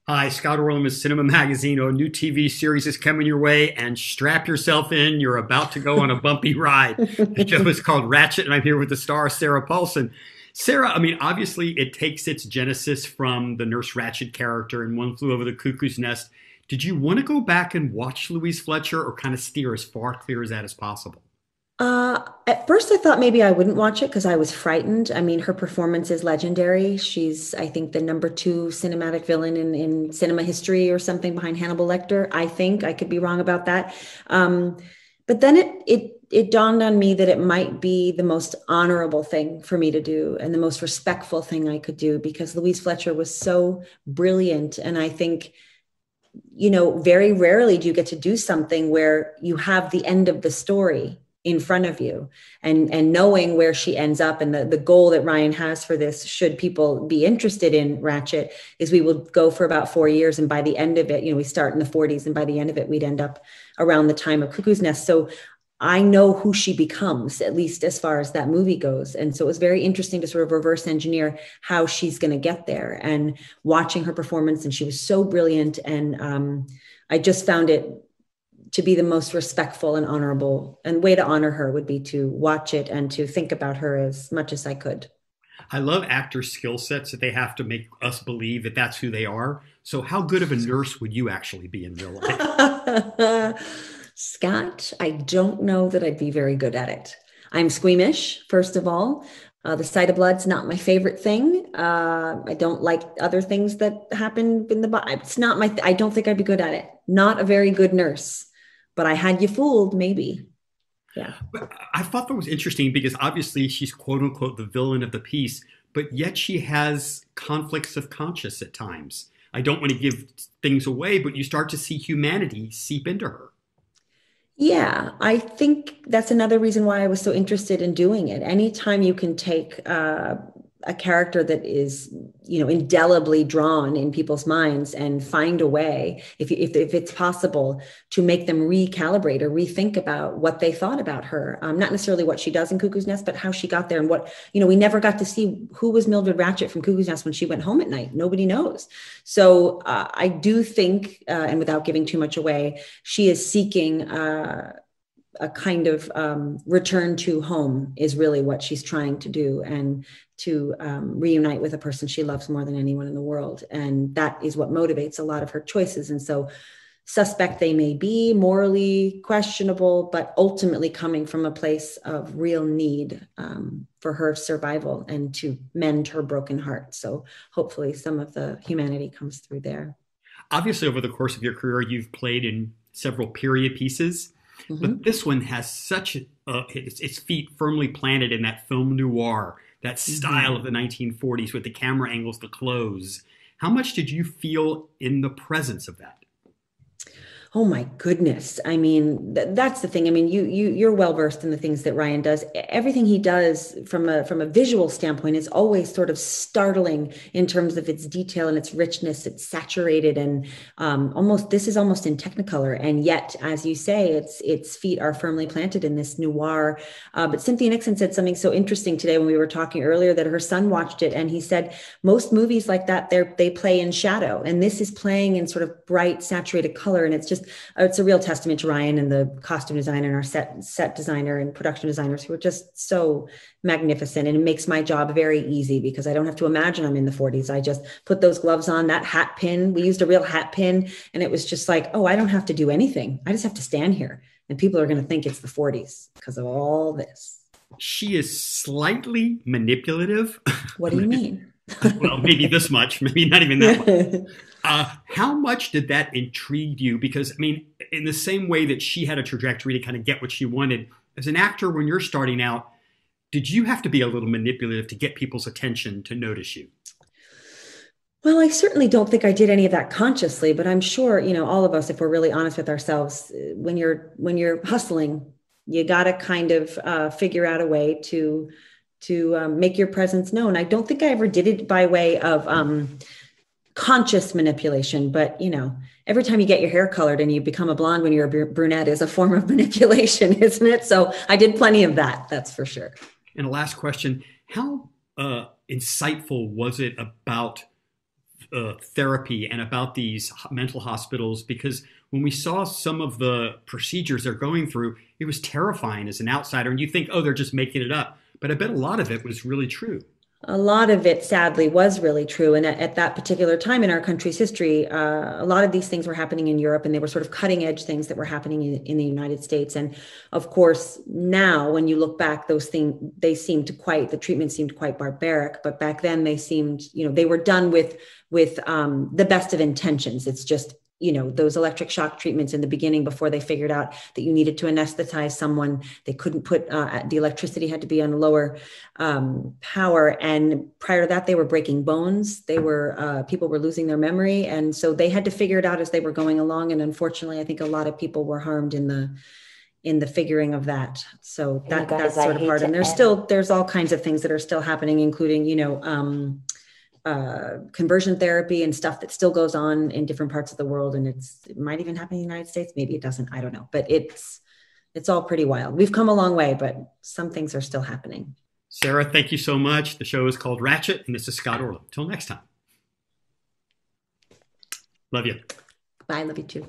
Hi, Scott Orlin with Cinema Magazine. A new TV series is coming your way, and strap yourself in. You're about to go on a bumpy ride. The show is called Ratchet, and I'm here with the star, Sarah Paulson. Sarah, I mean, obviously, it takes its genesis from the Nurse Ratched character in One Flew Over the Cuckoo's Nest. Did you want to go back and watch Louise Fletcher, or kind of steer as far clear as that as possible? At first, I thought maybe I wouldn't watch it because I was frightened. I mean, her performance is legendary. She's, I think, the number two cinematic villain in cinema history or something behind Hannibal Lecter. I think I could be wrong about that. But then it dawned on me that it might be the most honorable thing for me to do and the most respectful thing I could do because Louise Fletcher was so brilliant. And I think, very rarely do you get to do something where you have the end of the story in front of you and knowing where she ends up. And the goal that Ryan has for this, should people be interested in Ratchet, is we will go for about 4 years. And by the end of it, we start in the 40s and by the end of it, we'd end up around the time of Cuckoo's Nest. So I know who she becomes, at least as far as that movie goes. And so it was very interesting to sort of reverse engineer how she's going to get there and watching her performance. And she was so brilliant. And I just found it to be the most respectful and honorable, and way to honor her would be to watch it and to think about her as much as I could. I love actor skill sets that they have to make us believe that that's who they are. So, how good of a nurse would you actually be in real life? Scott, I don't know that I'd be very good at it. I'm squeamish, first of all. The sight of blood's not my favorite thing. I don't like other things that happen in the body. It's not I don't think I'd be good at it. Not a very good nurse. But I had you fooled, maybe. Yeah. But I thought that was interesting because obviously she's quote unquote the villain of the piece, but yet she has conflicts of conscience at times. I don't want to give things away, but you start to see humanity seep into her. Yeah, I think that's another reason why I was so interested in doing it. Anytime you can take a character that is, indelibly drawn in people's minds and find a way, if it's possible, to make them recalibrate or rethink about what they thought about her. Not necessarily what she does in Cuckoo's Nest, but how she got there and what, we never got to see who was Mildred Ratchet from Cuckoo's Nest when she went home at night. Nobody knows. So I do think, and without giving too much away, she is seeking a kind of return to home is really what she's trying to do, and to reunite with a person she loves more than anyone in the world. And that is what motivates a lot of her choices. And so suspect they may be, morally questionable, but ultimately coming from a place of real need for her survival and to mend her broken heart. So hopefully some of the humanity comes through there. Obviously, over the course of your career, you've played in several period pieces. But this one has such its feet firmly planted in that film noir, that style of the 1940s with the camera angles, the clothes. How much did you feel in the presence of that? Oh my goodness. I mean, that's the thing. I mean, you're well versed in the things that Ryan does. Everything he does from a visual standpoint is always sort of startling in terms of its detail and its richness. It's saturated and this is almost in Technicolor. And yet, as you say, its feet are firmly planted in this noir. But Cynthia Nixon said something so interesting today when we were talking earlier, that her son watched it and he said most movies like that, they play in shadow, and this is playing in sort of bright, saturated color. And it's a real testament to Ryan and the costume designer and our set designer and production designers, who are just so magnificent. And it makes my job very easy because I don't have to imagine I'm in the 40s. I just put those gloves on, that hat pin. We used a real hat pin, and it was just like, oh, I don't have to do anything. I just have to stand here and people are going to think it's the 40s because of all this. She is slightly manipulative. What do you mean? Well, maybe this much, maybe not even that much. How much did that intrigue you? Because, I mean, in the same way that she had a trajectory to kind of get what she wanted, as an actor, when you're starting out, did you have to be a little manipulative to get people's attention to notice you? Well, I certainly don't think I did any of that consciously, but I'm sure, all of us, if we're really honest with ourselves, when you're hustling, you got to kind of figure out a way to make your presence known. I don't think I ever did it by way of conscious manipulation, but every time you get your hair colored and you become a blonde when you're a brunette is a form of manipulation, isn't it? So I did plenty of that, that's for sure. And a last question, how insightful was it about therapy and about these mental hospitals, because when we saw some of the procedures they're going through, it was terrifying as an outsider. And you think, oh, they're just making it up. But I bet a lot of it was really true. A lot of it, sadly, was really true. And at that particular time in our country's history, a lot of these things were happening in Europe, and they were sort of cutting edge things that were happening in the United States. And of course, now when you look back, those things, the treatment seemed quite barbaric. But back then they seemed, they were done with the best of intentions. It's just, those electric shock treatments in the beginning, before they figured out that you needed to anesthetize someone, they couldn't put, the electricity had to be on lower power. And prior to that, they were breaking bones. People were losing their memory. And so they had to figure it out as they were going along. And unfortunately, I think a lot of people were harmed in the figuring of that. So that's sort of hard. And there's all kinds of things that are still happening, including, conversion therapy and stuff that still goes on in different parts of the world. And it might even happen in the United States. Maybe it doesn't. I don't know. But it's all pretty wild. We've come a long way, but some things are still happening. Sarah, thank you so much. The show is called Ratchet, and this is Scott Orlin. Till next time. Love you. Bye. Love you too.